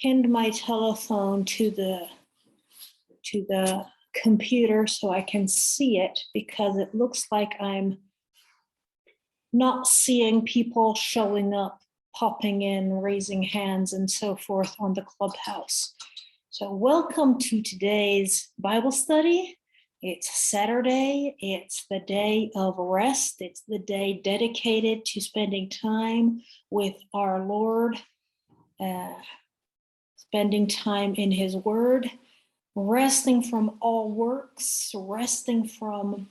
pinned my telephone to the computer so I can see it, because it looks like I'm not seeing people showing up, popping in, raising hands, and so forth on the Clubhouse. So welcome to today's Bible study. It's Saturday. It's the day of rest. It's the day dedicated to spending time with our Lord, spending time in His Word, resting from all works, resting from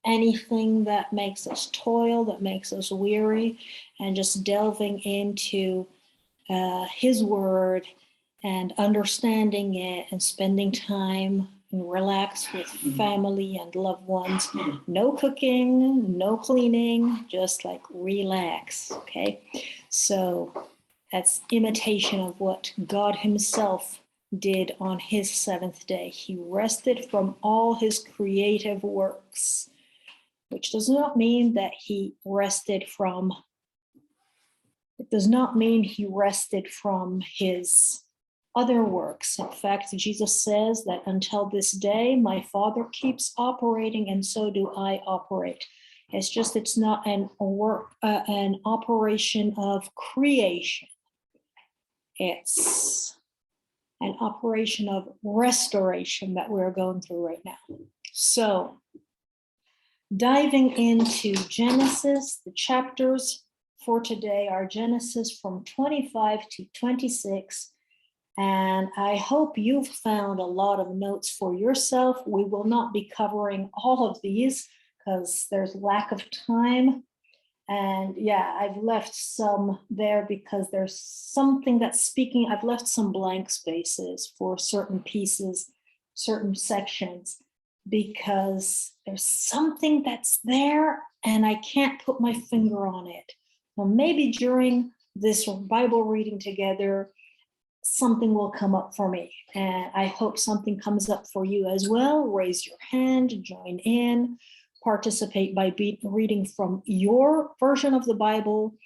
anything that makes us toil, that makes us weary, and just delving into His Word and understanding it and spending time and relax with family and loved ones. No cooking, no cleaning, just like relax, okay? So that's imitation of what God Himself did on His seventh day. He rested from all His creative works, which does not mean that He rested from, it does not mean He rested from His other works. In fact, Jesus says that until this day, my Father keeps operating, and so do I operate. It's just, it's not an operation of creation. It's an operation of restoration that we're going through right now. So, diving into Genesis, the chapters for today are Genesis from 25 to 26. And I hope you've found a lot of notes for yourself. We will not be covering all of these because there's lack of time. And yeah, I've left some there because there's something that's speaking. I've left some blank spaces for certain pieces, certain sections, because there's something that's there and I can't put my finger on it. Well, maybe during this Bible reading together, something will come up for me, and I hope something comes up for you as well. Raise your hand, join in, participate by reading from your version of the Bible,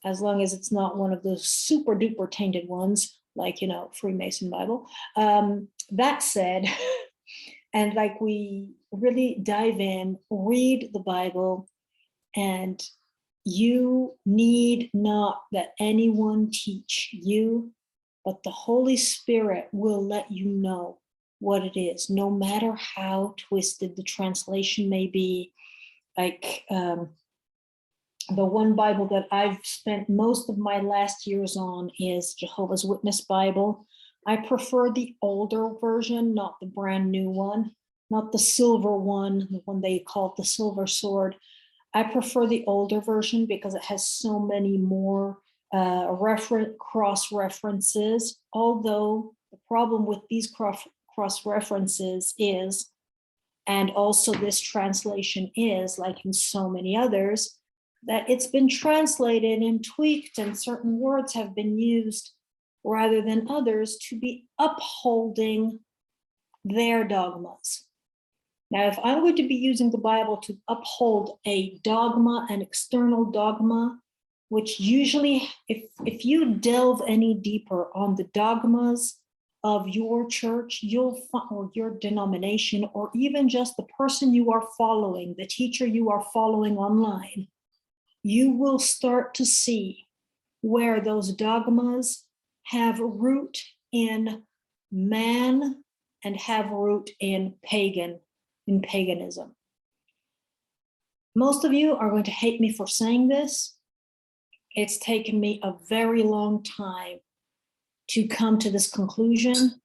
as long as it's not one of those super duper tainted ones, like, Freemason Bible. That said, and like we really dive in, read the Bible, and you need not that anyone teach you, but the Holy Spirit will let you know what it is, no matter how twisted the translation may be. Like the one Bible that I've spent most of my last years on is Jehovah's Witness Bible. I prefer the older version, not the brand new one, not the silver one, the one they call it the silver sword. I prefer the older version because it has so many more cross references, although the problem with these cross references is, and also this translation is, like in so many others, that it's been translated and tweaked, and certain words have been used rather than others to be upholding their dogmas. Now, if I'm going to be using the Bible to uphold a dogma, an external dogma, which usually, if you delve any deeper on the dogmas of your church, or your denomination, or even just the person you are following, the teacher you are following online, you will start to see where those dogmas have root in man and have root in paganism. Most of you are going to hate me for saying this. It's taken me a very long time to come to this conclusion.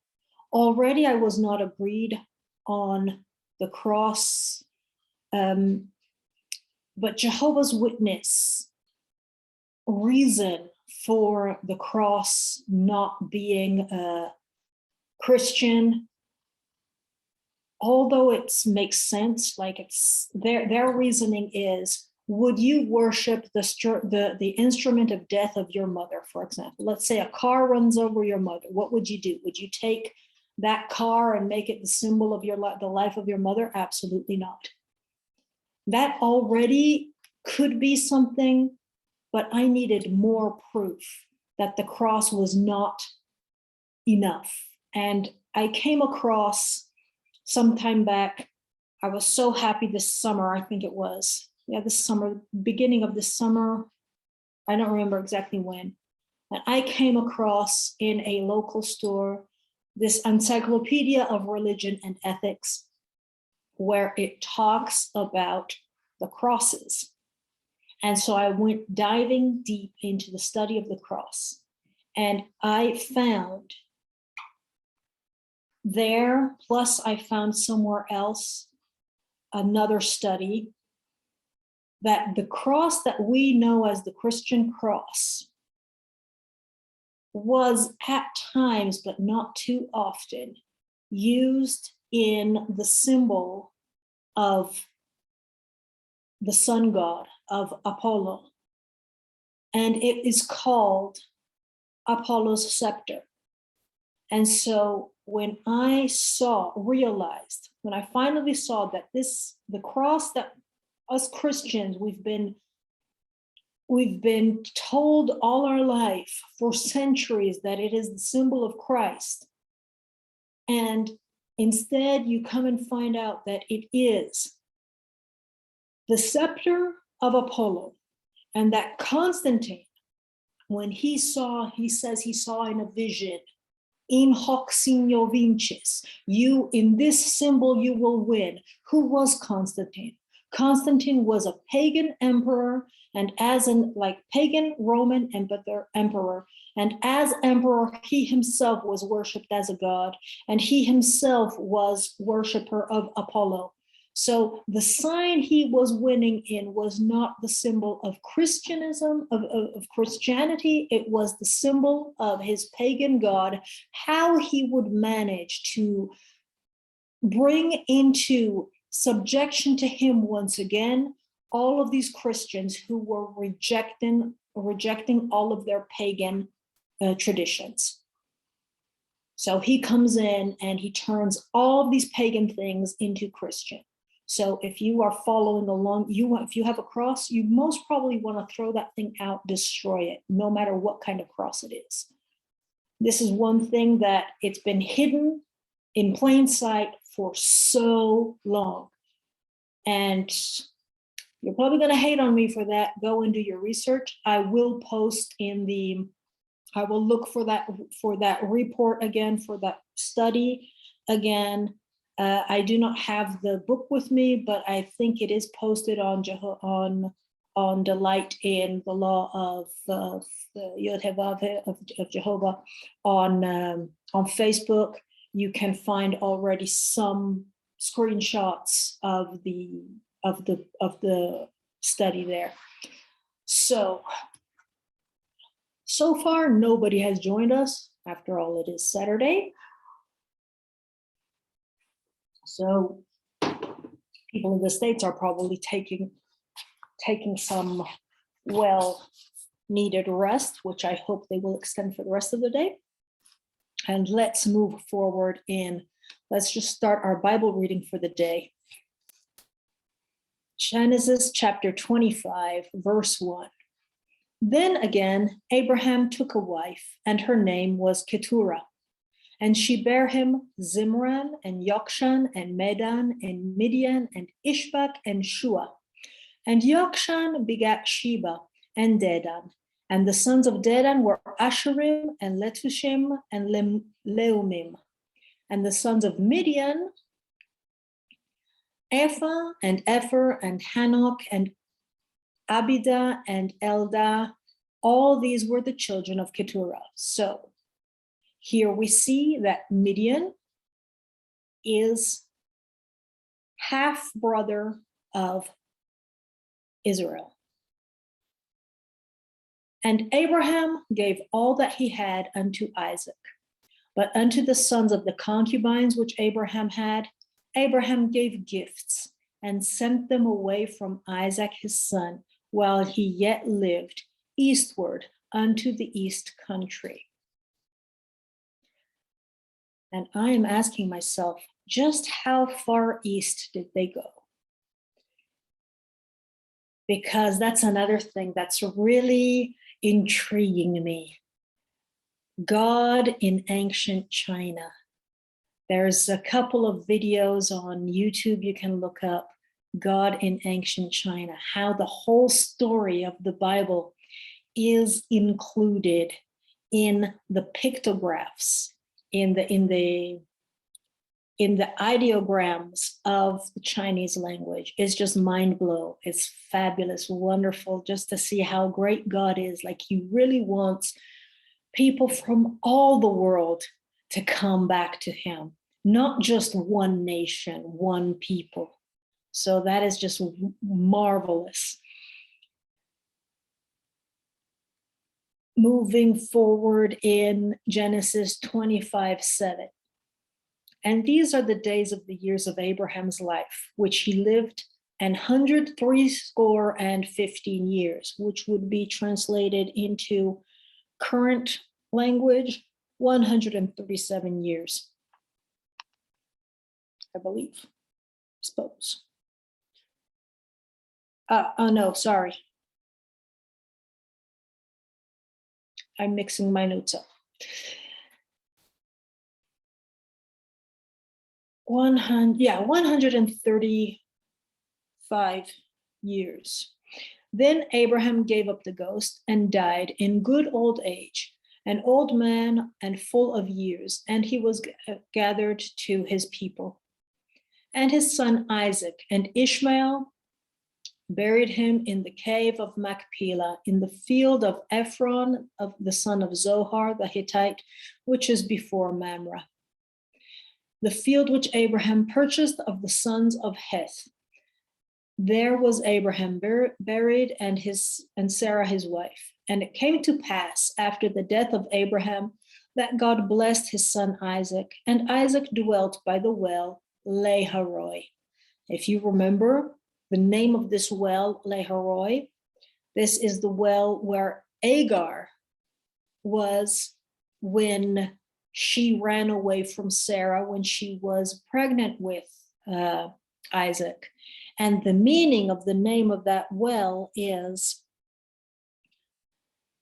Already I was not agreed on the cross, but Jehovah's Witness reason for the cross not being Christian, although it makes sense, like it's their reasoning is, would you worship the instrument of death of your mother, for example? Let's say a car runs over your mother. What would you do? Would you take that car and make it the symbol of the life of your mother? Absolutely not. That already could be something, but I needed more proof. that the cross was not enough. And I came across sometime back, I was so happy this summer, I think it was, this summer, beginning of this summer, I don't remember exactly when, and I came across in a local store this encyclopedia of religion and ethics, where it talks about the crosses. And so I went diving deep into the study of the cross, and I found there, plus I found somewhere else, another study, that the cross that we know as the Christian cross was at times, but not too often, used in the symbol of the sun god, of Apollo. And it is called Apollo's scepter. And so when I realized, when I finally saw that the cross that us Christians, we've been told all our life for centuries that it is the symbol of Christ. And instead you come and find out that it is the scepter of Apollo, and that Constantine, when he says he saw in a vision, in hoc signo vinces, in this symbol you will win. Who was Constantine? Constantine was a pagan emperor, and pagan Roman emperor, and as emperor, he himself was worshipped as a god, and he himself was worshiper of Apollo. So the sign he was winning in was not the symbol of Christianism, of Christianity. It was the symbol of his pagan god, how he would manage to bring into subjection to him once again all of these Christians who were rejecting all of their pagan traditions. So he comes in and he turns all of these pagan things into Christian. So if you are following along, if you have a cross, you most probably want to throw that thing out, destroy it, no matter what kind of cross it is. This is one thing that it's been hidden in plain sight for so long. And you're probably going to hate on me for that. Go and do your research. I will post I will look for that report again, for that study again. I do not have the book with me, but I think it is posted on Delight in the Law of the Yod-Heh-Vav of Jehovah on Facebook. You can find already some screenshots of the study there. So far, nobody has joined us. After all, it is Saturday. So people in the States are probably taking some well-needed rest, which I hope they will extend for the rest of the day. And let's move forward let's just start our Bible reading for the day. Genesis chapter 25, verse 1. Then again, Abraham took a wife, and her name was Keturah. And she bare him Zimran, and Yokshan, and Medan, and Midian, and Ishbak, and Shua. And Yokshan begat Sheba, and Dedan. And the sons of Dedan were Asherim, and Letushim, and Leumim. And the sons of Midian, Ephah, and Epher, and Hanok, and Abida, and Eldah. All these were the children of Keturah. So here we see that Midian is half brother of Israel. And Abraham gave all that he had unto Isaac. But unto the sons of the concubines which Abraham had, Abraham gave gifts and sent them away from Isaac his son, while he yet lived, eastward unto the east country. And I am asking myself, just how far east did they go? Because that's another thing that's really intriguing me. God in ancient China. There's a couple of videos on YouTube you can look up, God in ancient China, how the whole story of the Bible is included in the pictographs, in the ideograms of the Chinese language. It's just mind blowing. It's fabulous, wonderful, just to see how great God is. Like he really wants people from all the world to come back to him, not just one nation, one people. So that is just marvelous. Moving forward in Genesis 25:7. And these are the days of the years of Abraham's life, which he lived 160 years, which would be translated into current language, 137 years, I believe, suppose. Oh no, sorry. I'm mixing my notes up. 135 years. Then Abraham gave up the ghost and died in good old age, an old man and full of years, and he was gathered to his people. And his son Isaac and Ishmael buried him in the cave of Machpelah, in the field of Ephron, of the son of Zohar the Hittite, which is before Mamre, the field which Abraham purchased of the sons of Heth. There was Abraham buried, and Sarah his wife. And it came to pass after the death of Abraham that God blessed his son Isaac, and Isaac dwelt by the well Leharoi. If you remember the name of this well, Leharoi, this is the well where Agar was when she ran away from Sarah when she was pregnant with Isaac. And the meaning of the name of that well is,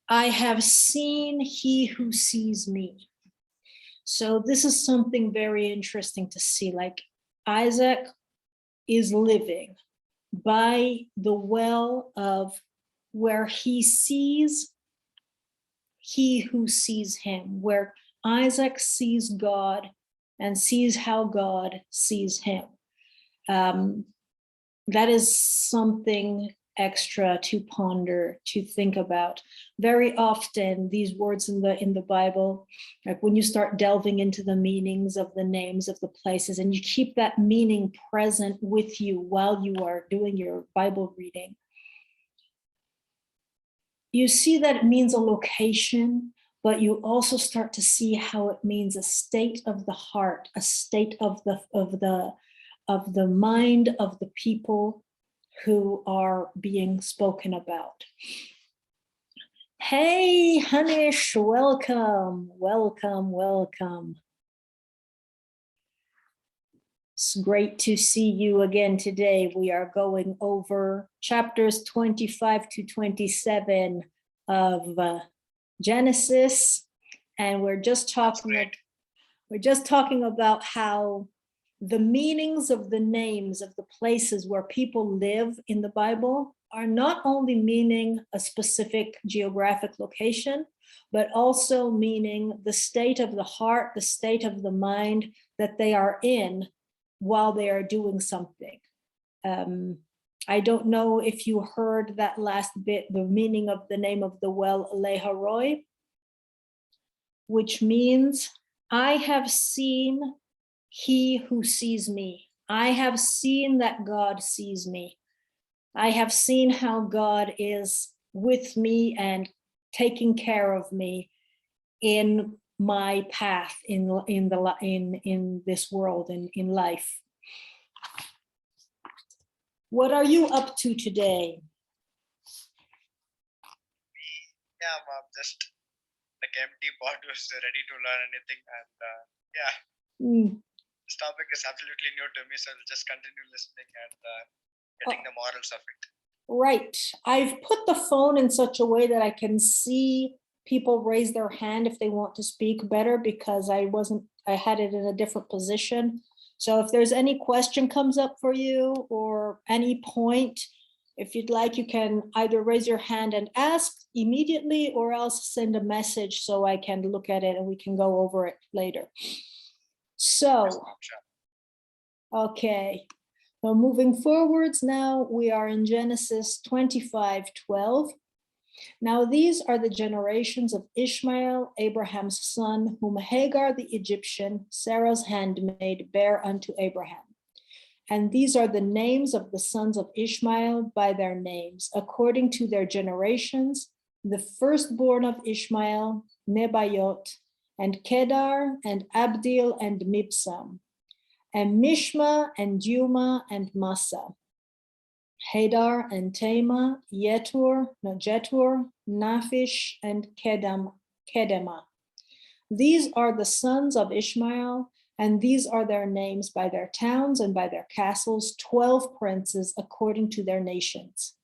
I have seen he who sees me. So this is something very interesting to see. Like Isaac is living by the well of where he sees he who sees him, where Isaac sees God and sees how God sees him. That is something extra to ponder, to think about. Very often, these words in the Bible, like when you start delving into the meanings of the names of the places, and you keep that meaning present with you while you are doing your Bible reading, you see that it means a location, but you also start to see how it means a state of the heart, a state of the mind of the people who are being spoken about. Hey, Hanish, welcome, welcome, welcome. It's great to see you again today. We are going over chapters 25 to 27 of Genesis, and we're just talking about how the meanings of the names of the places where people live in the Bible are not only meaning a specific geographic location, but also meaning the state of the heart, the state of the mind that they are in while they are doing something. I don't know if you heard that last bit, the meaning of the name of the well, Leharoi, which means I have seen he who sees me. I have seen that God sees me. I have seen how God is with me and taking care of me in my path in this world and in life. What are you up to today? Yeah, Mom, just like empty pot was ready to learn anything, and this topic is absolutely new to me, so I'll just continue listening and getting the morals of it. Right. I've put the phone in such a way that I can see people raise their hand if they want to speak better, because I had it in a different position. So if there's any question comes up for you or any point, if you'd like, you can either raise your hand and ask immediately or else send a message so I can look at it and we can go over it later. So, okay. So moving forwards now, we are in Genesis 25:12. Now these are the generations of Ishmael, Abraham's son, whom Hagar the Egyptian, Sarah's handmaid, bare unto Abraham. And these are the names of the sons of Ishmael by their names, according to their generations: the firstborn of Ishmael, Nebayot, and Kedar, and Abdil, and Mibsam, and Mishma, and Duma, and Massa, Hadar, and Tema, Jetur, Naphish, and Kedema. These are the sons of Ishmael, and these are their names by their towns and by their castles, 12 princes according to their nations.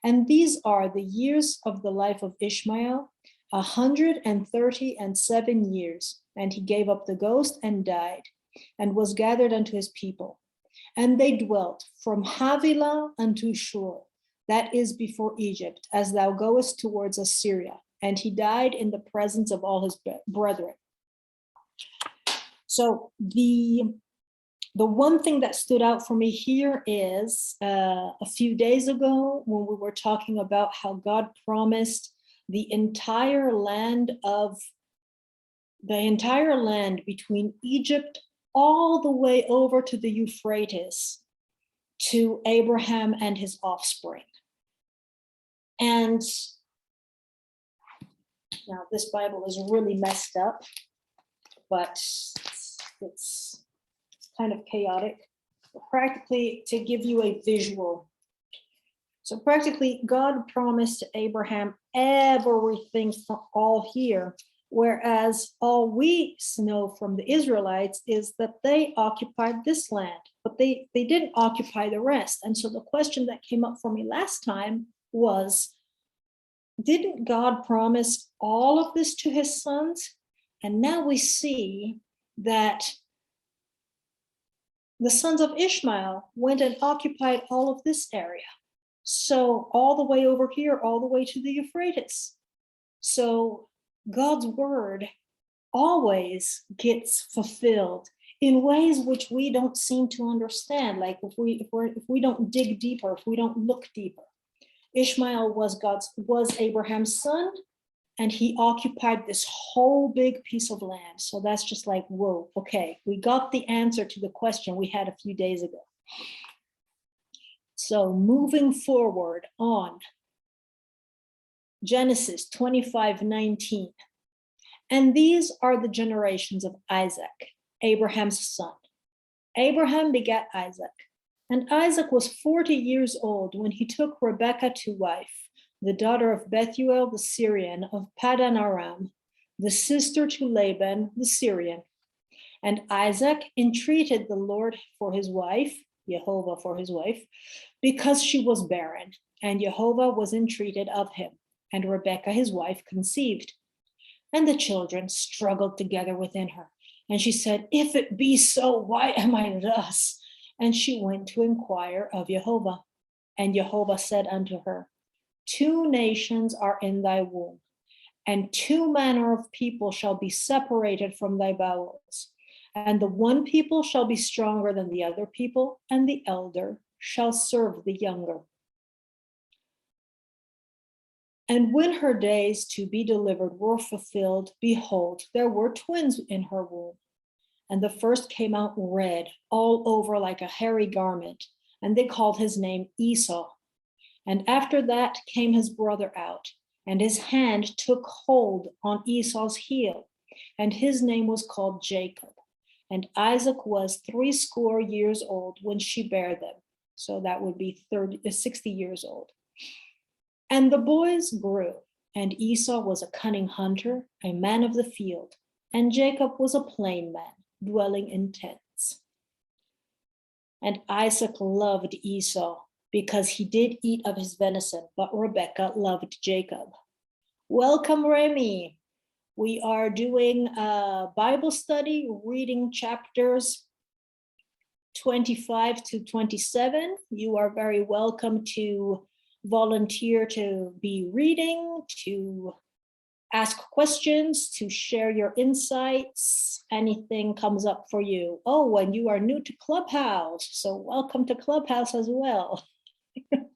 And these are the years of the life of Ishmael, 137 years. And he gave up the ghost and died, and was gathered unto his people. And they dwelt from Havilah unto Shur, that is before Egypt, as thou goest towards Assyria. And he died in the presence of all his brethren. So the one thing that stood out for me here is a few days ago when we were talking about how God promised the entire land between Egypt all the way over to the Euphrates to Abraham and his offspring. And now this Bible is really messed up, but it's kind of chaotic. Practically, to give you a visual. So practically, God promised to Abraham everything from all here, whereas all we know from the Israelites is that they occupied this land, but they didn't occupy the rest. And so the question that came up for me last time was, didn't God promise all of this to his sons? And now we see that the sons of Ishmael went and occupied all of this area. So all the way over here, all the way to the Euphrates. So God's word always gets fulfilled in ways which we don't seem to understand. Like if we don't dig deeper, if we don't look deeper. Ishmael was Abraham's son, and he occupied this whole big piece of land. So that's just like, whoa, okay, we got the answer to the question we had a few days ago. So moving forward on Genesis 25:19. And these are the generations of Isaac, Abraham's son. Abraham begat Isaac, and Isaac was 40 years old when he took Rebekah to wife, the daughter of Bethuel the Syrian of Paddan Aram, the sister to Laban the Syrian. And Isaac entreated the Lord for his wife, Jehovah for his wife, because she was barren, and Jehovah was entreated of him, and Rebekah his wife conceived. And the children struggled together within her, and she said, if it be so, why am I thus? And she went to inquire of Jehovah. And Jehovah said unto her, 2 nations are in thy womb, and 2 manner of people shall be separated from thy bowels. And the one people shall be stronger than the other people, and the elder shall serve the younger. And when her days to be delivered were fulfilled, behold, there were twins in her womb. And the first came out red, all over like a hairy garment, and they called his name Esau. And after that came his brother out, and his hand took hold on Esau's heel, and his name was called Jacob. And Isaac was 60 years old when she bare them. So that would be 60 years old. And the boys grew, and Esau was a cunning hunter, a man of the field, and Jacob was a plain man, dwelling in tents. And Isaac loved Esau, because he did eat of his venison, but Rebekah loved Jacob. Welcome, Remy. We are doing a Bible study, reading chapters 25 to 27. You are very welcome to volunteer to be reading, to ask questions, to share your insights. Anything comes up for you. Oh, and you are new to Clubhouse, so welcome to Clubhouse as well.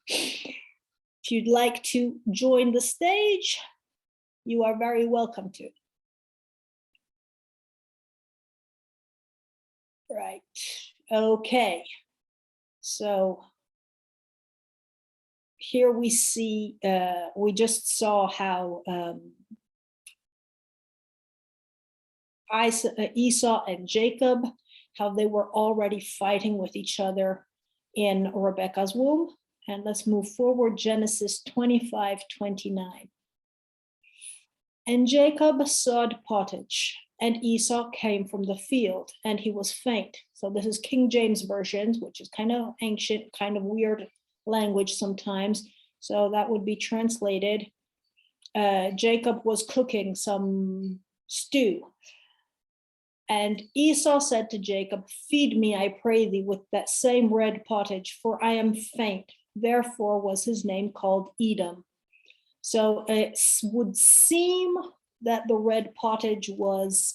If you'd like to join the stage, you are very welcome to. Right, okay. So here we see, we just saw how Esau and Jacob, how they were already fighting with each other in Rebekah's womb. And let's move forward, Genesis 25:29. And Jacob sowed pottage, and Esau came from the field, and he was faint. So this is King James Version, which is kind of ancient, kind of weird language sometimes. So that would be translated, Jacob was cooking some stew. And Esau said to Jacob, feed me, I pray thee, with that same red pottage, for I am faint. Therefore was his name called Edom. So it would seem that the red pottage was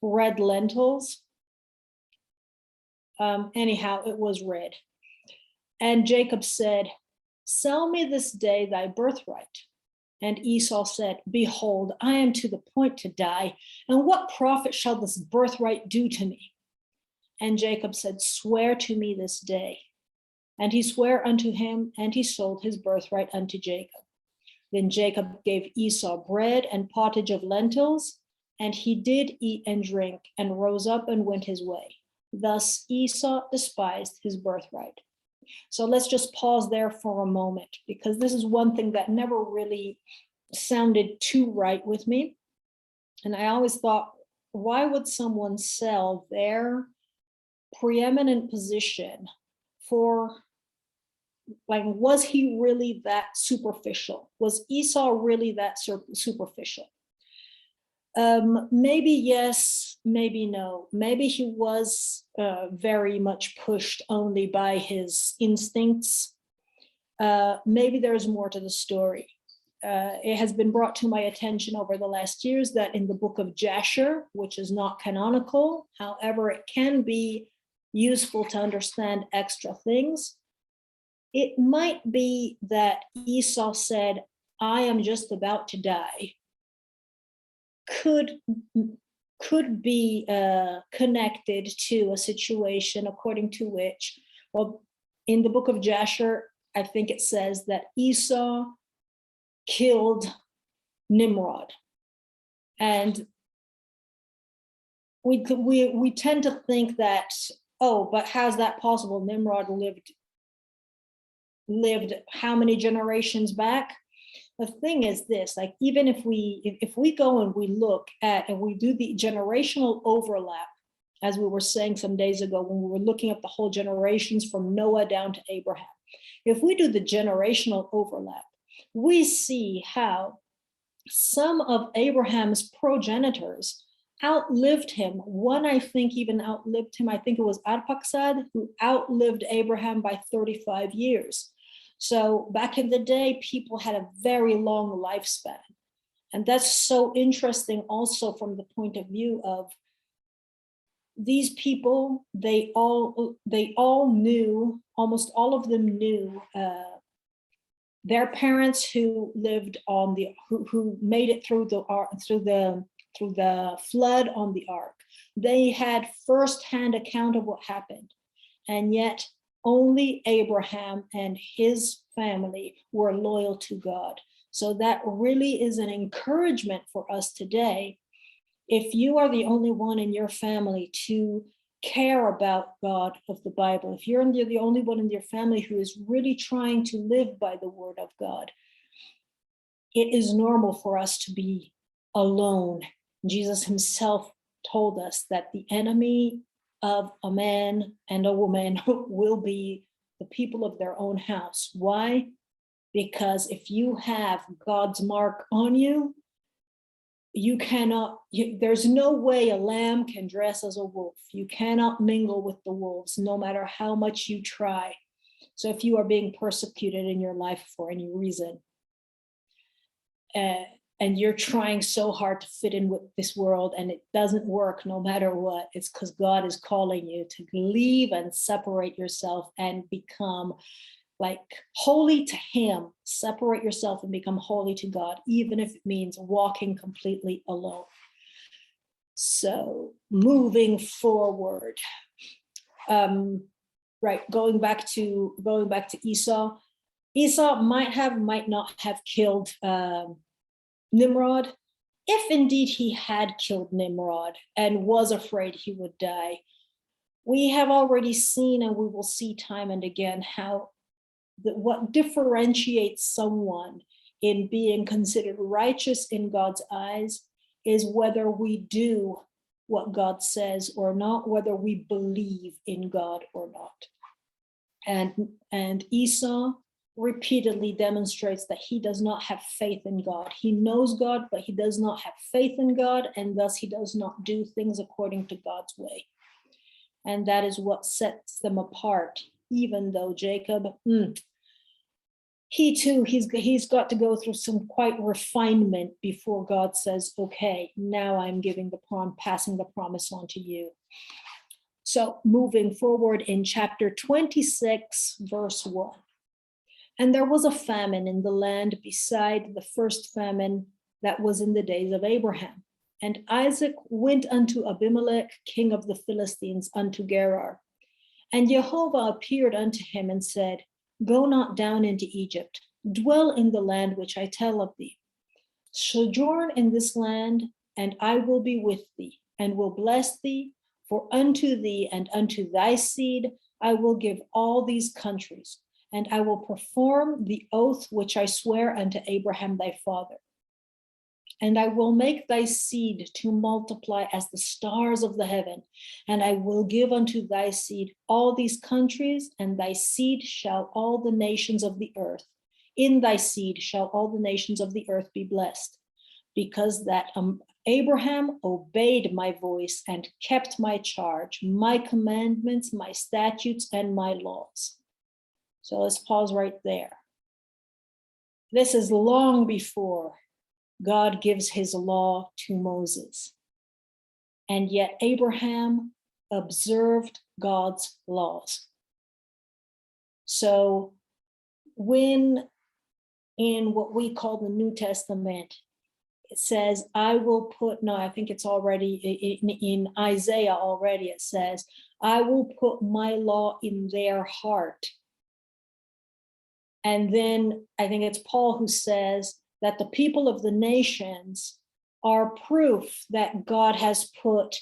red lentils. Anyhow, it was red. And Jacob said, sell me this day thy birthright. And Esau said, behold, I am to the point to die, and what profit shall this birthright do to me? And Jacob said, swear to me this day. And he sware unto him, and he sold his birthright unto Jacob. Then Jacob gave Esau bread and pottage of lentils, and he did eat and drink, and rose up and went his way. Thus Esau despised his birthright. So let's just pause there for a moment, because this is one thing that never really sounded too right with me. And I always thought, why would someone sell their preeminent position for, like, was he really that superficial? Was Esau really that superficial? Maybe yes, maybe no. Maybe he was very much pushed only by his instincts. Maybe there's more to the story. It has been brought to my attention over the last years that in the book of Jasher, which is not canonical, however, it can be useful to understand extra things. It might be that Esau said, I am just about to die, could be connected to a situation according to which, well, in the book of Jasher, I think it says that Esau killed Nimrod. And we tend to think that, oh, but how's that possible? Nimrod lived how many generations back? The thing is this, like, even if we go and we look at and we do the generational overlap, as we were saying some days ago when we were looking at the whole generations from Noah down to Abraham, if we do the generational overlap, we see how some of Abraham's progenitors outlived him. One, I think, even outlived him. I think it was Arphaxad, who outlived Abraham by 35 years. So back in the day, people had a very long lifespan. And that's so interesting also from the point of view of these people, they all knew, almost all of them knew their parents who lived on the, who made it through the flood on the ark. They had firsthand account of what happened. And yet only Abraham and his family were loyal to God. So that really is an encouragement for us today. If you are the only one in your family to care about God of the Bible, if you're the only one in your family who is really trying to live by the word of God, it is normal for us to be alone. Jesus himself told us that the enemy of a man and a woman will be the people of their own house. Why? because if you have God's mark on you, you cannot, there's no way a lamb can dress as a wolf. You cannot mingle with the wolves, no matter how much you try. So if you are being persecuted in your life for any reason, and you're trying so hard to fit in with this world and it doesn't work no matter what, it's because God is calling you to leave and separate yourself and become like holy to him. Separate yourself and become holy to God, even if it means walking completely alone. So moving forward, right, going back to Esau. Esau might not have killed Nimrod. If indeed he had killed Nimrod and was afraid he would die, we have already seen, and we will see time and again, how what differentiates someone in being considered righteous in God's eyes is whether we do what God says or not, whether we believe in God or not. And Esau repeatedly demonstrates that he does not have faith in God. He knows God, but he does not have faith in God, and thus he does not do things according to God's way. And that is what sets them apart, even though Jacob, he too, he's got to go through some quite refinement before God says, okay, now I'm passing the promise on to you. So moving forward in chapter 26, verse 1. And there was a famine in the land beside the first famine that was in the days of Abraham. And Isaac went unto Abimelech, king of the Philistines, unto Gerar. And Jehovah appeared unto him and said, go not down into Egypt, dwell in the land which I tell of thee. Sojourn in this land, and I will be with thee, and will bless thee, for unto thee and unto thy seed I will give all these countries, and I will perform the oath which I swear unto Abraham thy father. And I will make thy seed to multiply as the stars of the heaven, and I will give unto thy seed all these countries, and thy seed shall all the nations of the earth. In thy seed shall all the nations of the earth be blessed, because that Abraham obeyed my voice and kept my charge, my commandments, my statutes, and my laws. So let's pause right there. This is long before God gives his law to Moses. And yet Abraham observed God's laws. So when in what we call the New Testament, it says, I will put, no, I think it's already in Isaiah already, it says, I will put my law in their heart. And then I think it's Paul who says that the people of the nations are proof that God has put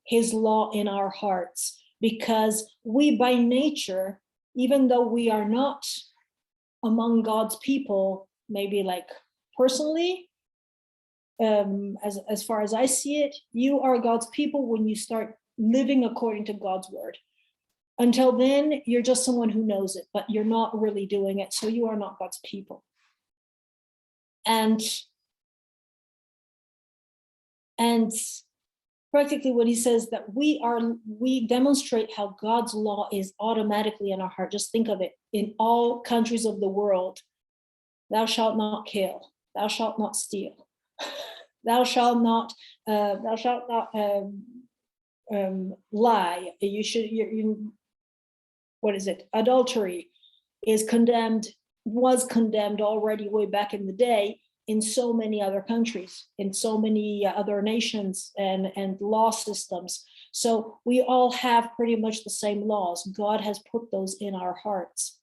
his law in our hearts, because we by nature, even though we are not among God's people, maybe like personally, as far as I see it, you are God's people when you start living according to God's word. Until then, you're just someone who knows it, but you're not really doing it, so you are not God's people. And practically when he says that we demonstrate how God's law is automatically in our heart. Just think of it. In all countries of the world, thou shalt not kill, thou shalt not steal, thou shalt not lie. What is it? Adultery is condemned, was condemned already way back in the day in so many other countries, in so many other nations and law systems. So we all have pretty much the same laws. God has put those in our hearts.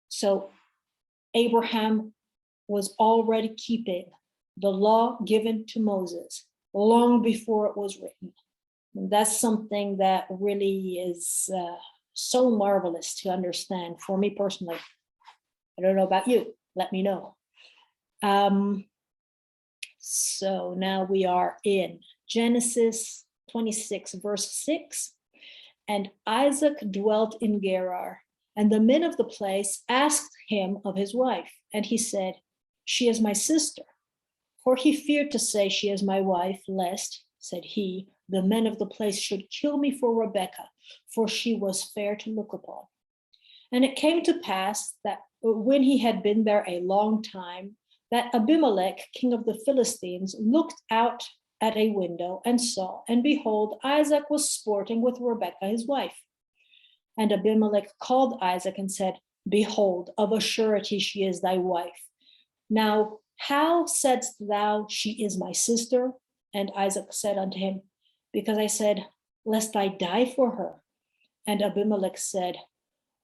So Abraham was already keeping the law given to Moses long before it was written. And that's something that really is so marvelous to understand for me personally. I don't know about you, let me know. So now we are in Genesis 26, verse 6. And Isaac dwelt in Gerar, And the men of the place asked him of his wife, and he said, "She is my sister." For he feared to say, "She is my wife," lest, said he, the men of the place should kill me for Rebekah, for she was fair to look upon. And it came to pass that when he had been there a long time, that Abimelech, king of the Philistines, looked out at a window and saw, and behold, Isaac was sporting with Rebekah his wife. And Abimelech called Isaac and said, "Behold, of a surety she is thy wife. Now, how saidst thou, she is my sister?" And Isaac said unto him, "Because I said, lest I die for her." And Abimelech said,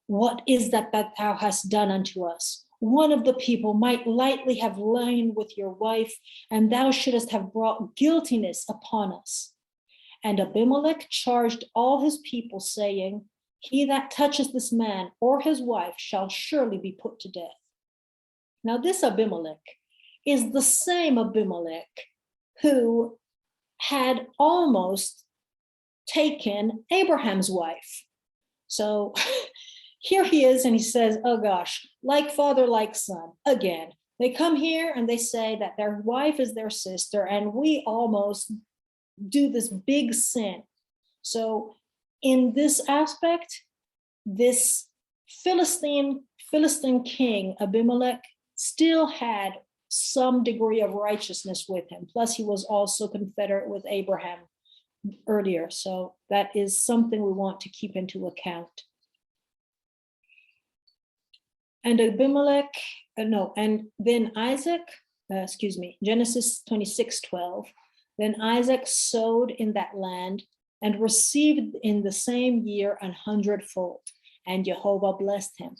"What is that thou hast done unto us? One of the people might lightly have lain with your wife, and thou shouldest have brought guiltiness upon us." And Abimelech charged all his people, saying, "He that touches this man or his wife shall surely be put to death." Now this Abimelech is the same Abimelech who had almost taken Abraham's wife. So here he is, and he says, oh gosh, like father, like son, again. They come here and they say that their wife is their sister, and we almost do this big sin. So in this aspect, this Philistine king, Abimelech, still had some degree of righteousness with him. Plus, he was also confederate with Abraham earlier. So that is something we want to keep into account. And Abimelech, and then Isaac, Genesis 26:12. Then Isaac sowed in that land and received in the same year 100-fold, and Jehovah blessed him.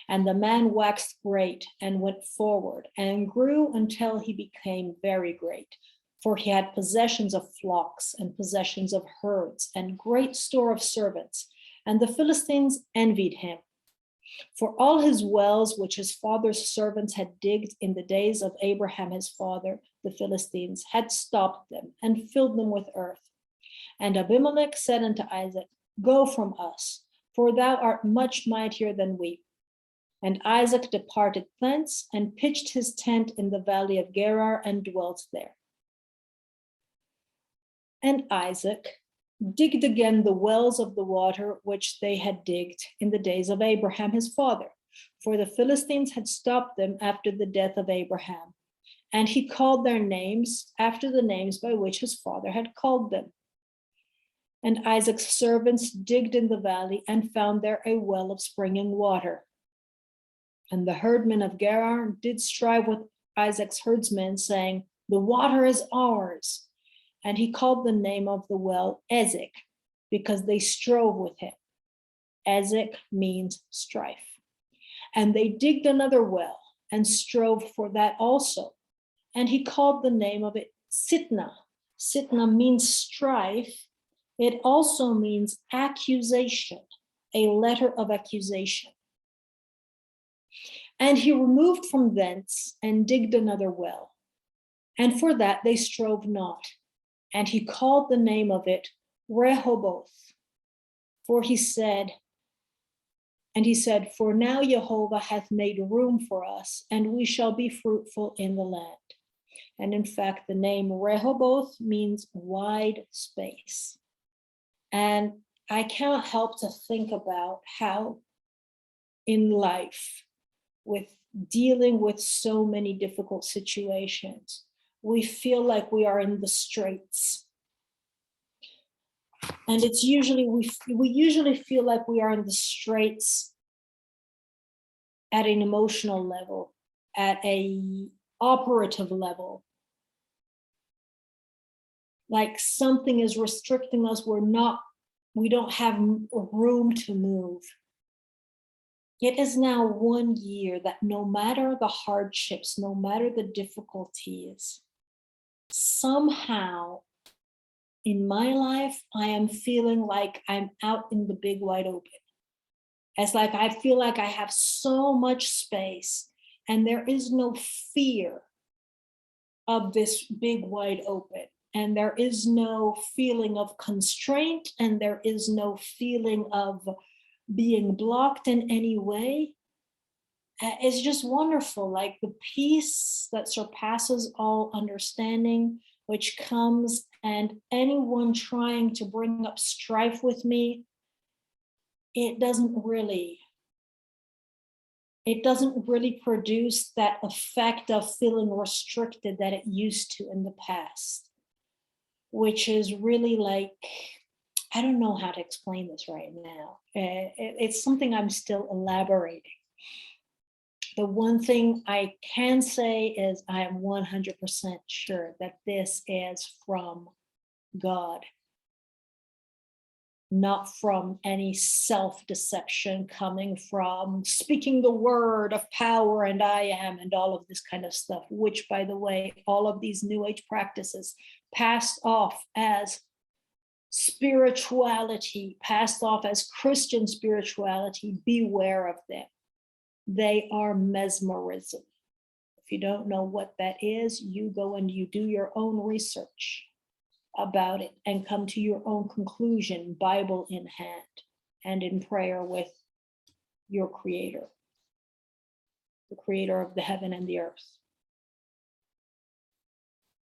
And the man waxed great and went forward and grew until he became very great, for he had possessions of flocks and possessions of herds and great store of servants, and the Philistines envied him. For all his wells which his father's servants had digged in the days of Abraham his father, the Philistines had stopped them and filled them with earth. And Abimelech said unto Isaac, "Go from us, for thou art much mightier than we." And Isaac departed thence and pitched his tent in the valley of Gerar and dwelt there. And Isaac digged again the wells of the water which they had digged in the days of Abraham his father, for the Philistines had stopped them after the death of Abraham. And he called their names after the names by which his father had called them. And Isaac's servants digged in the valley and found there a well of springing water. And the herdmen of Gerar did strive with Isaac's herdsmen, saying, "The water is ours." And he called the name of the well Ezek, because they strove with him. Ezek means strife. And they digged another well and strove for that also. And he called the name of it Sitnah. Sitnah means strife. It also means accusation, a letter of accusation. And he removed from thence and digged another well. And for that they strove not. And he called the name of it Rehoboth. For he said, "For now Jehovah hath made room for us, and we shall be fruitful in the land." And in fact, the name Rehoboth means wide space. And I cannot help to think about how in life, with dealing with so many difficult situations, we feel like we are in the straits. And it's usually, we usually feel like we are in the straits at an emotional level, at a operative level. Like something is restricting us, we don't have room to move. It is now 1 year that no matter the hardships, no matter the difficulties, somehow in my life, I am feeling like I'm out in the big wide open. It's like I feel like I have so much space and there is no fear of this big wide open. And there is no feeling of constraint, and there is no feeling of being blocked in any way. It's just wonderful, like the peace that surpasses all understanding, which comes, and anyone trying to bring up strife with me, it doesn't really produce that effect of feeling restricted that it used to in the past, which is really like, I don't know how to explain this right now. It's something I'm still elaborating. The one thing I can say is I am 100% sure that this is from God, not from any self-deception coming from speaking the word of power and I am and all of this kind of stuff, which, by the way, all of these New Age practices passed off as spirituality, passed off as Christian spirituality. Beware of them. They are mesmerism. If you don't know what that is, you go and you do your own research about it and come to your own conclusion, Bible in hand and in prayer with your creator, the creator of the heaven and the earth.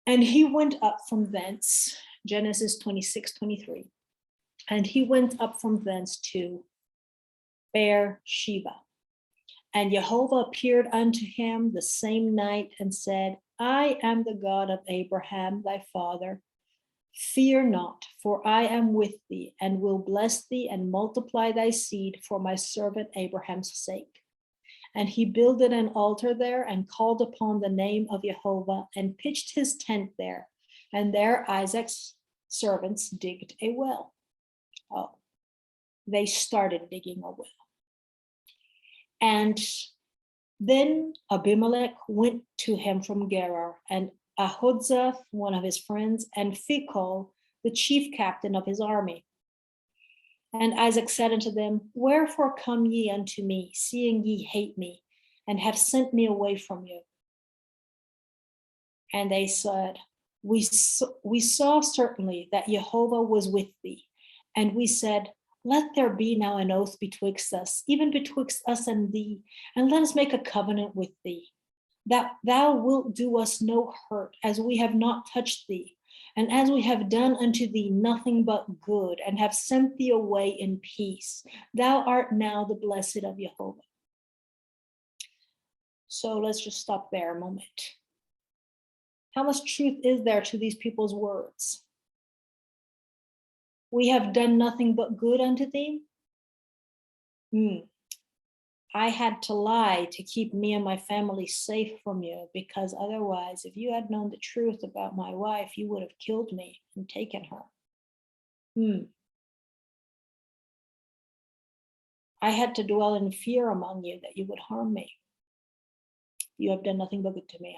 And he went up from thence, Genesis 26:23, and he went up from thence to Beersheba. And Jehovah appeared unto him the same night and said, I am the God of Abraham, thy father. Fear not, for I am with thee, and will bless thee and multiply thy seed for my servant Abraham's sake. And he builded an altar there and called upon the name of Jehovah and pitched his tent there. And there Isaac's servants digged a well. Oh, they started digging a well. And then Abimelech went to him from Gerar, and Ahuzzath, one of his friends, and Phicol, the chief captain of his army. And Isaac said unto them, Wherefore come ye unto me, seeing ye hate me, and have sent me away from you? And they said, We saw certainly that Jehovah was with thee. And we said, Let there be now an oath betwixt us, even betwixt us and thee, and let us make a covenant with thee, that thou wilt do us no hurt, as we have not touched thee, and as we have done unto thee nothing but good, and have sent thee away in peace. Thou art now the blessed of Jehovah. So let's just stop there a moment. How much truth is there to these people's words? We have done nothing but good unto thee? I had to lie to keep me and my family safe from you, because otherwise, if you had known the truth about my wife, you would have killed me and taken her. I had to dwell in fear among you that you would harm me. You have done nothing but good to me.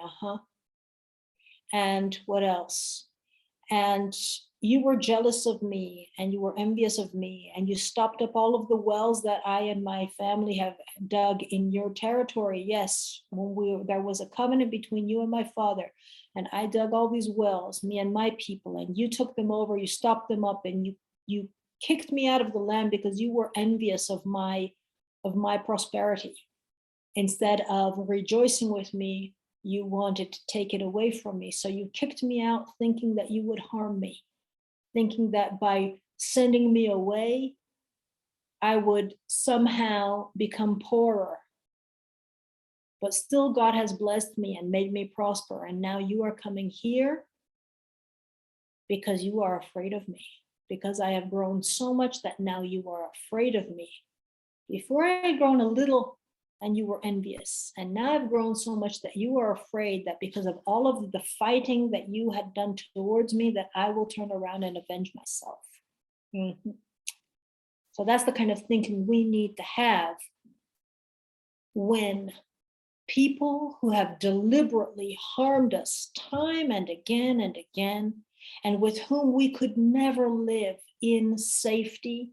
And what else? And you were jealous of me, and you were envious of me, and you stopped up all of the wells that I and my family have dug in your territory. Yes, when there was a covenant between you and my father, and I dug all these wells, me and my people, and you took them over, you stopped them up, and you kicked me out of the land because you were envious of my prosperity. Instead of rejoicing with me, you wanted to take it away from me. So you kicked me out thinking that you would harm me, thinking that by sending me away, I would somehow become poorer. But still, God has blessed me and made me prosper. And now you are coming here because you are afraid of me, because I have grown so much that now you are afraid of me. Before I had grown a little, and you were envious. And now I've grown so much that you are afraid that because of all of the fighting that you had done towards me, that I will turn around and avenge myself. So that's the kind of thinking we need to have when people who have deliberately harmed us time and again, and with whom we could never live in safety,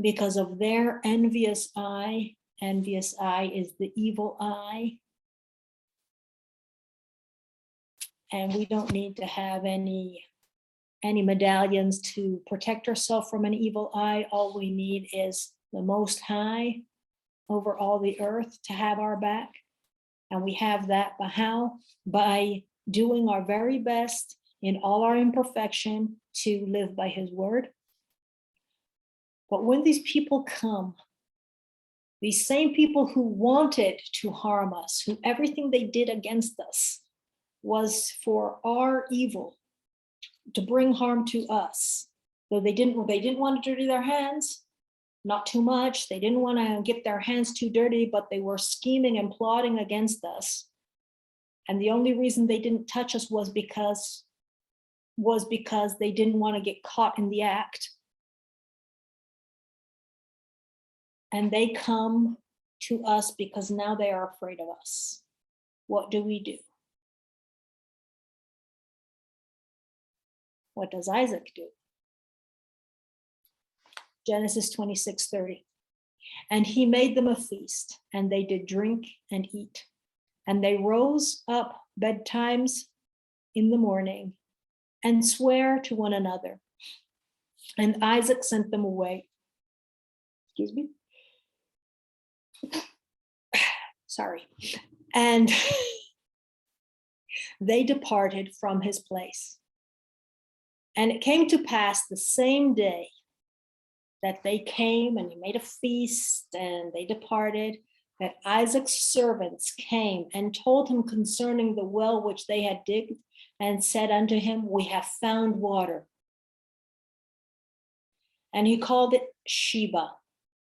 because of their envious eye. Envious eye is the evil eye. And we don't need to have any any medallions to protect ourselves from an evil eye. All we need is the Most High over all the earth to have our back. And we have that by how? By doing our very best in all our imperfection to live by his word. But when these people come, these same people who wanted to harm us, who everything they did against us was for our evil, to bring harm to us, though they didn't want to dirty their hands, not too much. They didn't want to get their hands too dirty, but they were scheming and plotting against us. And the only reason they didn't touch us was because they didn't want to get caught in the act. And they come to us because now they are afraid of us. What do we do? What does Isaac do? Genesis 26:30. And he made them a feast, and they did drink and eat. And they rose up betimes in the morning and swear to one another. And Isaac sent them away. Excuse me. Sorry. And they departed from his place. And it came to pass the same day that they came and he made a feast and they departed, that Isaac's servants came and told him concerning the well which they had digged, and said unto him, we have found water. And he called it Sheba.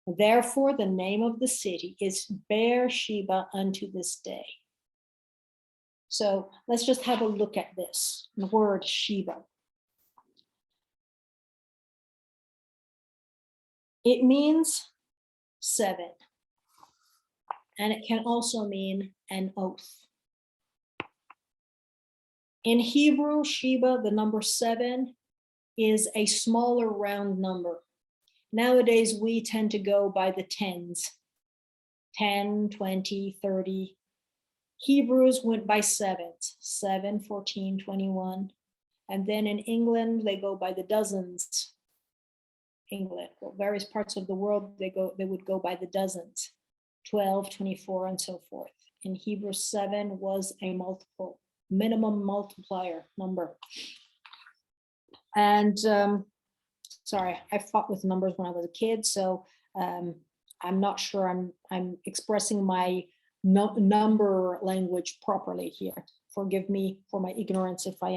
Therefore, the name of the city is Beersheba unto this day. So let's just have a look at this word Sheba. It means 7, and it can also mean an oath. In Hebrew, Sheba, the number 7, is a smaller round number. Nowadays, we tend to go by the tens, 10, 20, 30. Hebrews went by sevens, 7, 14, 21. And then in England, they go by the dozens. England, well, various parts of the world, they would go by the dozens, 12, 24, and so forth. In Hebrew, 7 was a multiple, minimum multiplier number. And sorry, I fought with numbers when I was a kid, so I'm not sure I'm expressing my number language properly here. Forgive me for my ignorance if I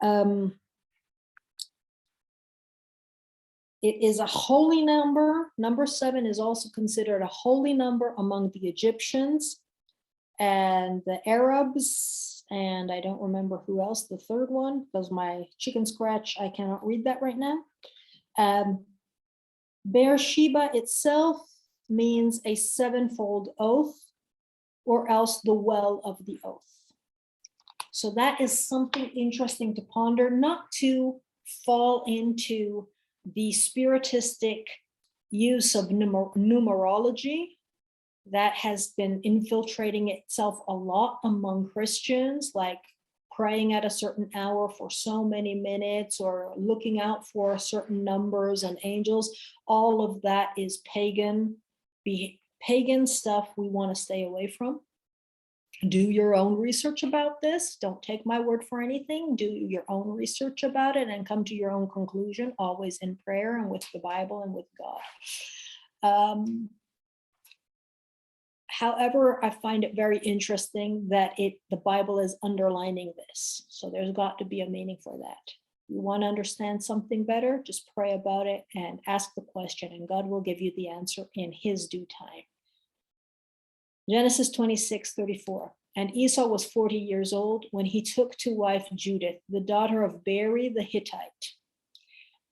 am. It is a holy number. Number 7 is also considered a holy number among the Egyptians and the Arabs, and I don't remember who else, the third one, because my chicken scratch, I cannot read that right now. Beersheba itself means a 7-fold oath, or else the well of the oath. So that is something interesting to ponder, not to fall into the spiritistic use of numerology that has been infiltrating itself a lot among Christians, like praying at a certain hour for so many minutes or looking out for certain numbers and angels. All of that is pagan stuff we want to stay away from. Do your own research about this. Don't take my word for anything. Do your own research about it and come to your own conclusion, always in prayer and with the Bible and with God. However, I find it very interesting that the Bible is underlining this. So there's got to be a meaning for that. You want to understand something better, just pray about it and ask the question, and God will give you the answer in his due time. Genesis 26:34. And Esau was 40 years old when he took to wife Judith, the daughter of Beri the Hittite,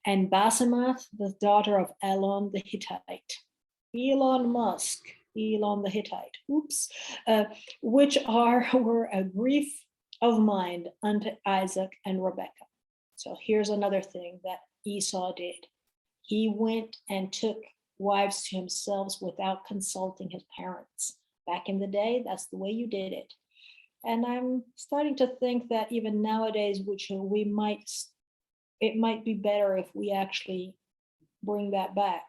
and Basemath, the daughter of Elon the Hittite. Elon Musk, Elon the Hittite, which were a grief of mind unto Isaac and Rebekah. So here's another thing that Esau did. He went and took wives to himself without consulting his parents. Back in the day, that's the way you did it. And I'm starting to think that even nowadays, which we might it might be better if we actually bring that back,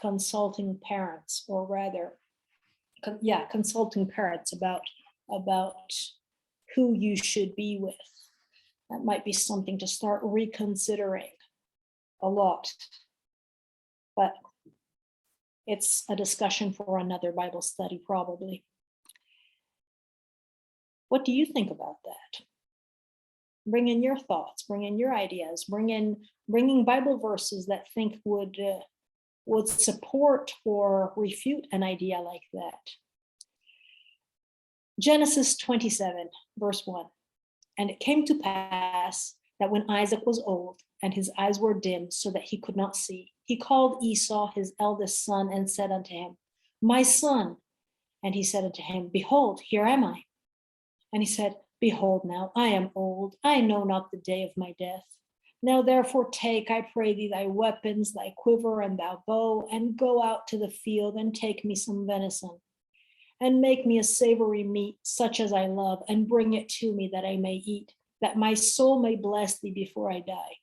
consulting parents, or rather, consulting parents about who you should be with. That might be something to start reconsidering a lot. But it's a discussion for another Bible study, probably. What do you think about that? Bring in your thoughts, bring in your ideas, bringing Bible verses that think would support or refute an idea like that. Genesis 27, verse 1. And it came to pass that when Isaac was old and his eyes were dim so that he could not see, he called Esau, his eldest son, and said unto him, My son. And he said unto him, Behold, here am I. And he said, Behold now, I am old, I know not the day of my death. Now therefore take, I pray thee, thy weapons, thy quiver, and thy bow, and go out to the field, and take me some venison, and make me a savory meat, such as I love, and bring it to me that I may eat, that my soul may bless thee before I die.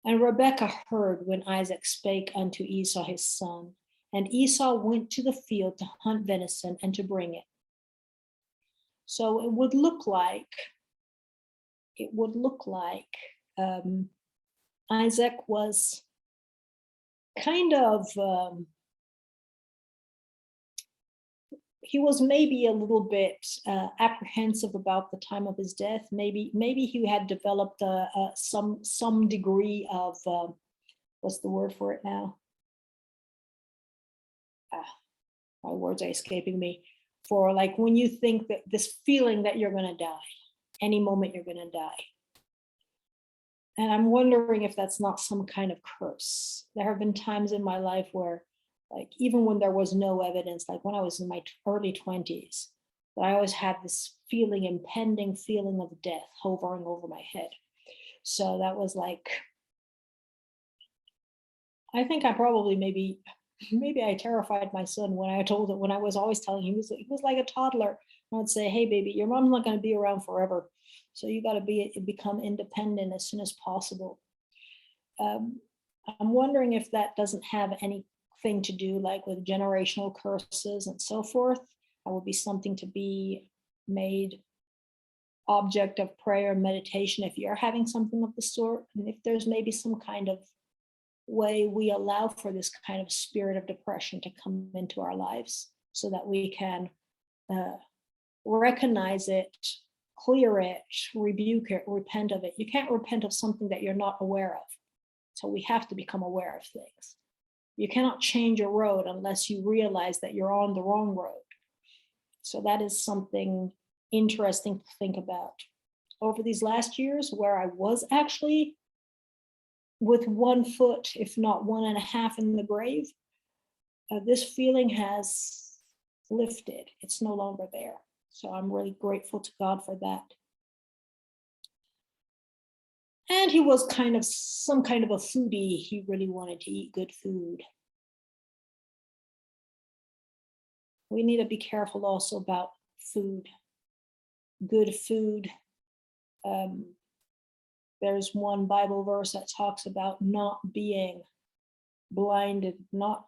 And Rebekah heard when Isaac spake unto Esau his son, and Esau went to the field to hunt venison and to bring it. So it would look like Isaac was kind of, he was maybe a little bit apprehensive about the time of his death. Maybe he had developed some degree of, what's the word for it now? My words are escaping me. For like when you think that this feeling that you're going to die, any moment you're going to die. And I'm wondering if that's not some kind of curse. There have been times in my life where, like, even when there was no evidence, like when I was in my early 20s, that I always had this feeling, impending feeling of death hovering over my head. So that was like, I think I probably maybe I terrified my son when I was always telling him, he was like a toddler. I would say, hey, baby, your mom's not going to be around forever. So you got to become independent as soon as possible. I'm wondering if that doesn't have anything to do like with generational curses and so forth. That would be something to be made object of prayer and meditation if you're having something of the sort. And if there's maybe some kind of way we allow for this kind of spirit of depression to come into our lives so that we can recognize it, clear it, rebuke it, repent of it. You can't repent of something that you're not aware of. So we have to become aware of things. You cannot change a road unless you realize that you're on the wrong road. So that is something interesting to think about. Over these last years, where I was actually with 1 foot, if not 1.5 in the grave, this feeling has lifted. It's no longer there. So I'm really grateful to God for that. And he was some kind of a foodie. He really wanted to eat good food. We need to be careful also about food, good food. There's one Bible verse that talks about not being blinded, not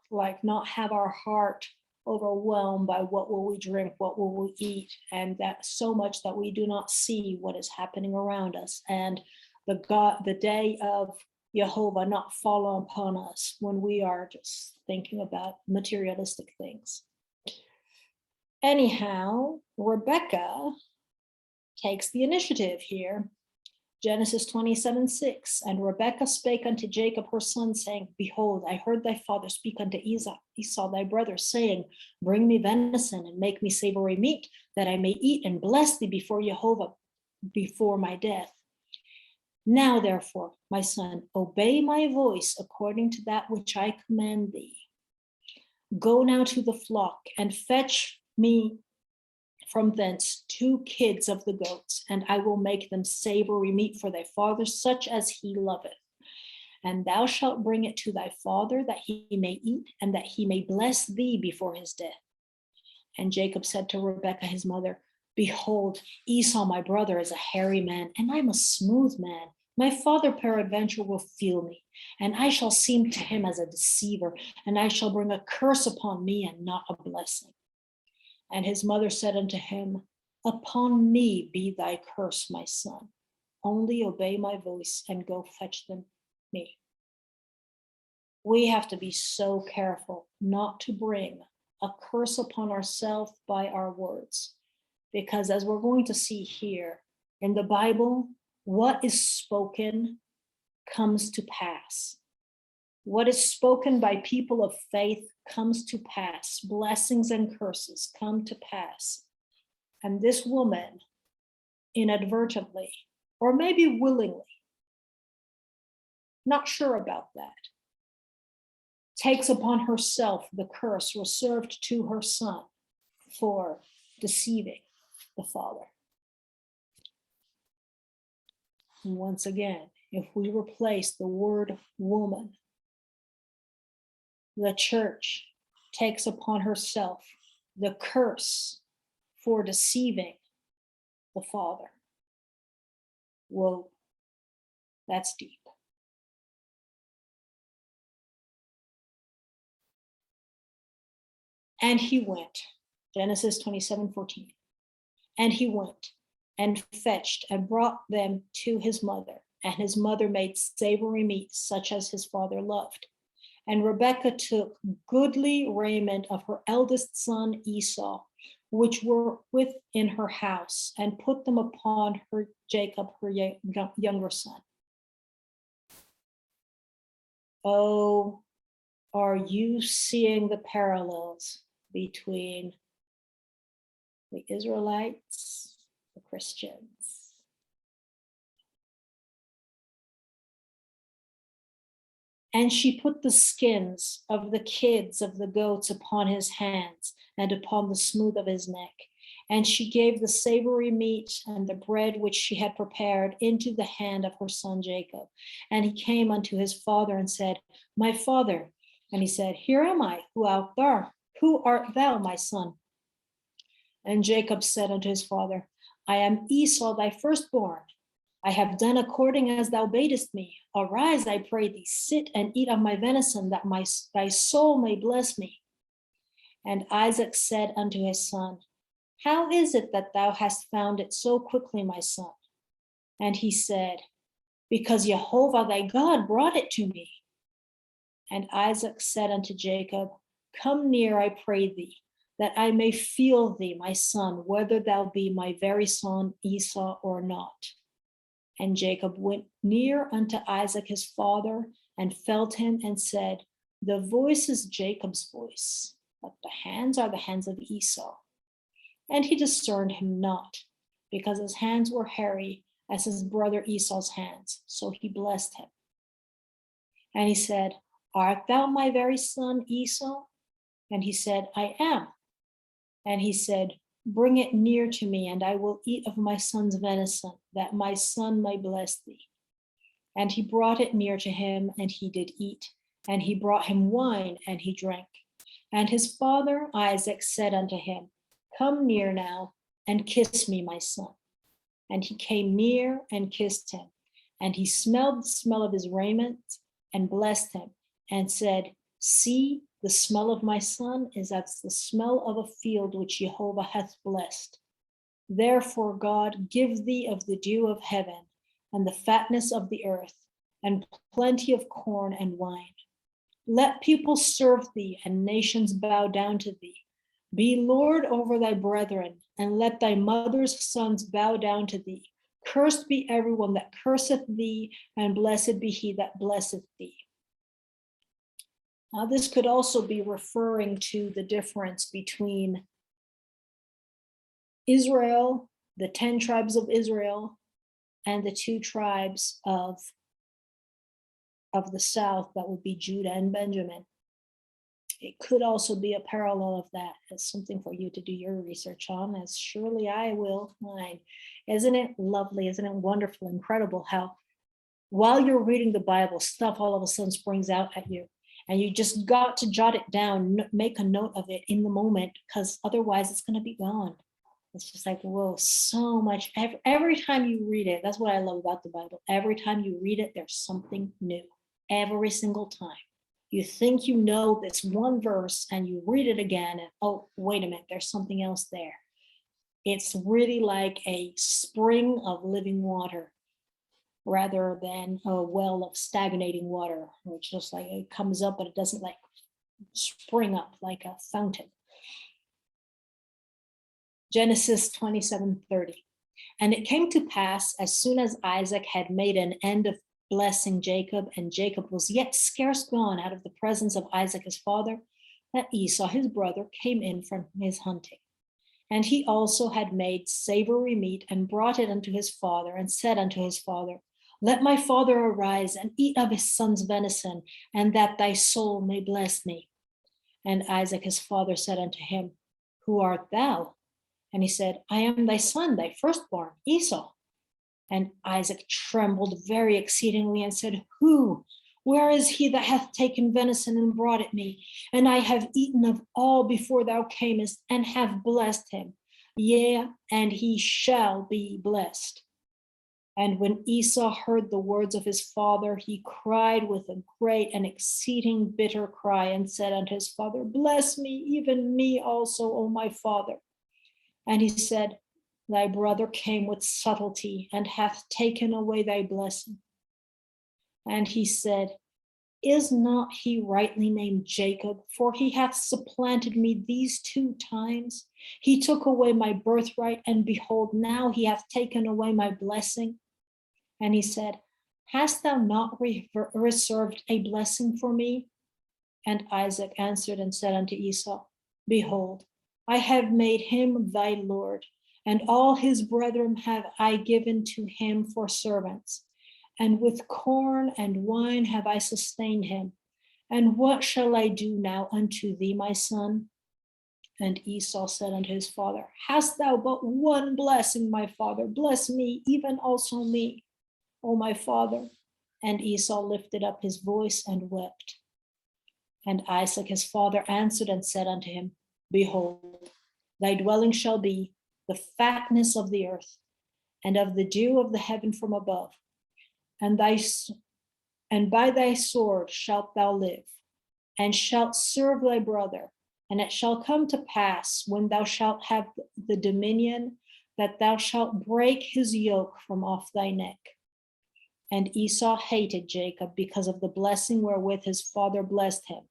have our heart overwhelmed by what will we drink, what will we eat, and that so much that we do not see what is happening around us, and the day of Jehovah not fall upon us when we are just thinking about materialistic things. Anyhow, Rebekah takes the initiative here. Genesis 27:6, and Rebekah spake unto Jacob her son, saying, Behold, I heard thy father speak unto Esau thy brother, saying, Bring me venison, and make me savory meat, that I may eat and bless thee before Jehovah before my death. Now therefore, my son, obey my voice according to that which I command thee. Go now to the flock, and fetch me from thence 2 kids of the goats, and I will make them savory meat for thy father, such as he loveth. And thou shalt bring it to thy father, that he may eat, and that he may bless thee before his death. And Jacob said to Rebekah his mother, Behold, Esau my brother is a hairy man, and I am a smooth man. My father peradventure will feel me, and I shall seem to him as a deceiver, and I shall bring a curse upon me and not a blessing. And his mother said unto him, Upon me be thy curse, my son. Only obey my voice and go fetch them me. We have to be so careful not to bring a curse upon ourselves by our words. Because as we're going to see here in the Bible, what is spoken comes to pass. What is spoken by people of faith comes to pass. Blessings and curses come to pass. And this woman, inadvertently, or maybe willingly, not sure about that, takes upon herself the curse reserved to her son for deceiving the father. And once again, if we replace the word woman, the church takes upon herself the curse for deceiving the father. Whoa, that's deep. And he went, Genesis 27:14. And he went and fetched and brought them to his mother. And his mother made savory meat, such as his father loved. And Rebekah took goodly raiment of her eldest son Esau, which were within her house, and put them upon her Jacob, her younger son. Oh, are you seeing the parallels between the Israelites, the Christians? And she put the skins of the kids of the goats upon his hands and upon the smooth of his neck. And she gave the savory meat and the bread which she had prepared into the hand of her son Jacob. And he came unto his father and said, My father. And he said, Here am I. Who art thou? Who art thou, my son? And Jacob said unto his father, I am Esau, thy firstborn. I have done according as thou badest me. Arise, I pray thee, sit and eat of my venison, that thy soul may bless me. And Isaac said unto his son, How is it that thou hast found it so quickly, my son? And he said, Because Jehovah thy God brought it to me. And Isaac said unto Jacob, Come near, I pray thee, that I may feel thee, my son, whether thou be my very son Esau or not. And Jacob went near unto Isaac his father, and felt him, and said, The voice is Jacob's voice, but the hands are the hands of Esau. And he discerned him not, because his hands were hairy as his brother Esau's hands. So he blessed him. And he said, Art thou my very son Esau? And he said, I am. And he said, Bring it near to me, and I will eat of my son's venison, that my son may bless thee. And he brought it near to him, and he did eat. And he brought him wine, and he drank. And his father Isaac said unto him, Come near now, and kiss me, my son. And he came near and kissed him. And he smelled the smell of his raiment, and blessed him, and said, See, the smell of my son is as the smell of a field which Jehovah hath blessed. Therefore God give thee of the dew of heaven, and the fatness of the earth, and plenty of corn and wine. Let people serve thee, and nations bow down to thee. Be Lord over thy brethren, and let thy mother's sons bow down to thee. Cursed be everyone that curseth thee, and blessed be he that blesseth thee. Now, this could also be referring to the difference between Israel, the 10 tribes of Israel, and the 2 tribes of the south, that would be Judah and Benjamin. It could also be a parallel of that. As something for you to do your research on, as surely I will mine. Isn't it lovely? Isn't it wonderful, incredible how while you're reading the Bible, stuff all of a sudden springs out at you. And you just got to jot it down, make a note of it in the moment, because otherwise it's going to be gone. It's just like, whoa, so much. Every time you read it, that's what I love about the Bible. Every time you read it, there's something new. Every single time. You think you know this one verse and you read it again and, oh, wait a minute, there's something else there. It's really like a spring of living water rather than a well of stagnating water, which just like it comes up, but it doesn't like spring up like a fountain. Genesis 27:30. And it came to pass, as soon as Isaac had made an end of blessing Jacob, and Jacob was yet scarce gone out of the presence of Isaac his father, that Esau his brother came in from his hunting. And he also had made savory meat and brought it unto his father, and said unto his father, let my father arise and eat of his son's venison, and that thy soul may bless me. And Isaac his father said unto him, who art thou? And he said, I am thy son, thy firstborn, Esau. And Isaac trembled very exceedingly and said, who? Where is he that hath taken venison and brought it me? And I have eaten of all before thou camest, and have blessed him. Yea, and he shall be blessed. And when Esau heard the words of his father, he cried with a great and exceeding bitter cry, and said unto his father, bless me, even me also, O my father. And he said, thy brother came with subtlety, and hath taken away thy blessing. And he said, is not he rightly named Jacob? For he hath supplanted me these 2 times. He took away my birthright, and behold, now he hath taken away my blessing. And he said, hast thou not reserved a blessing for me? And Isaac answered and said unto Esau, behold, I have made him thy Lord, and all his brethren have I given to him for servants. And with corn and wine have I sustained him. And what shall I do now unto thee, my son? And Esau said unto his father, hast thou but one blessing, my father? Bless me, even also me, O my father. And Esau lifted up his voice and wept. And Isaac his father answered and said unto him, behold, thy dwelling shall be the fatness of the earth, and of the dew of the heaven from above. And by thy sword shalt thou live, and shalt serve thy brother. And it shall come to pass, when thou shalt have the dominion, that thou shalt break his yoke from off thy neck. And Esau hated Jacob because of the blessing wherewith his father blessed him.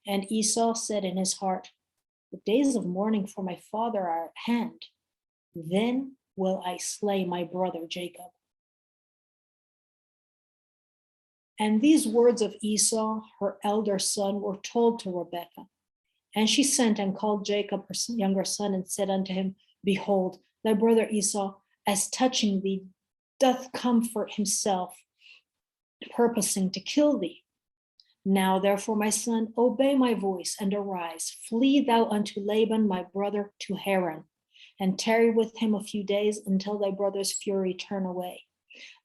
And Esau said in his heart, the days of mourning for my father are at hand. Then will I slay my brother Jacob. And these words of Esau, her elder son, were told to Rebekah. And she sent and called Jacob, her younger son, and said unto him, behold, thy brother Esau, as touching thee, doth comfort himself, purposing to kill thee. Now, therefore, my son, obey my voice and arise. Flee thou unto Laban, my brother, to Haran, and tarry with him a few days until thy brother's fury turn away,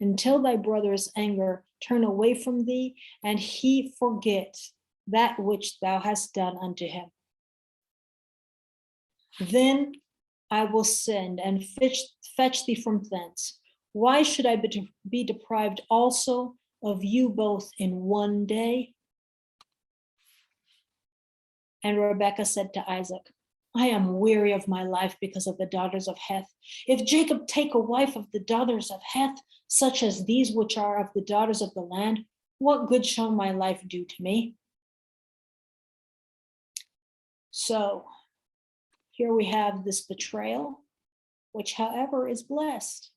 until thy brother's anger turn away from thee, and he forget that which thou hast done unto him. Then I will send and fetch thee from thence. Why should I be deprived also of you both in one day? And Rebekah said to Isaac, I am weary of my life because of the daughters of Heth. If Jacob take a wife of the daughters of Heth, such as these which are of the daughters of the land, what good shall my life do to me? So here we have this betrayal, which, however, is blessed.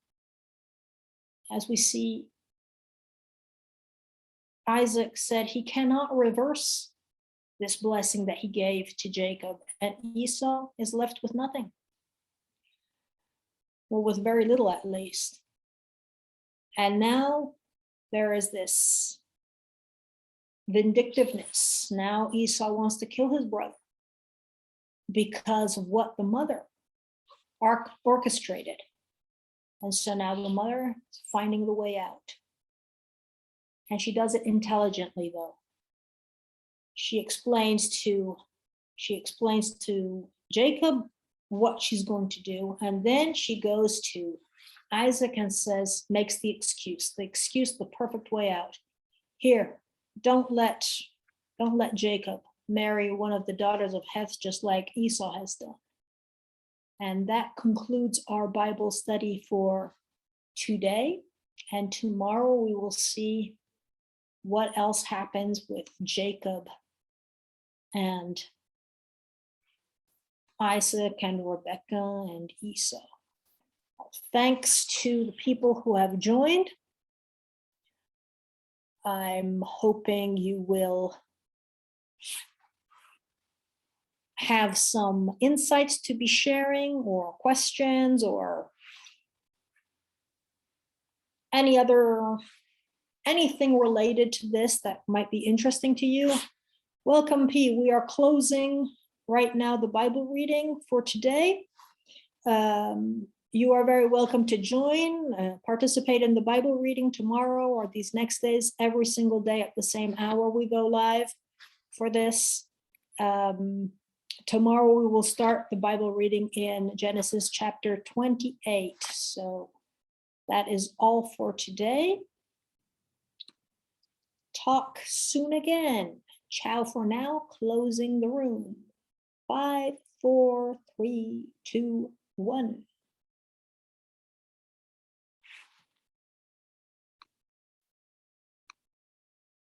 As we see, Isaac said he cannot reverse this blessing that he gave to Jacob, and Esau is left with nothing, or with very little at least. And now there is this vindictiveness. Now Esau wants to kill his brother because of what the mother orchestrated. And so now the mother is finding the way out. And she does it intelligently, though. She explains to Jacob what she's going to do. And then she goes to Isaac and says, makes the excuse, the perfect way out. Here, don't let Jacob marry one of the daughters of Heth, just like Esau has done. And that concludes our Bible study for today. And tomorrow we will see what else happens with Jacob and Isaac and Rebekah and Esau. Thanks to the people who have joined. I'm hoping you will have some insights to be sharing, or questions, or anything related to this that might be interesting to you. Welcome, P. We are closing right now the Bible reading for today. You are very welcome to join, participate in the Bible reading tomorrow or these next days. Every single day at the same hour we go live for this. Tomorrow we will start the Bible reading in Genesis chapter 28. So that is all for today. Talk soon again. Ciao for now. Closing the room. 5, 4, 3, 2, 1.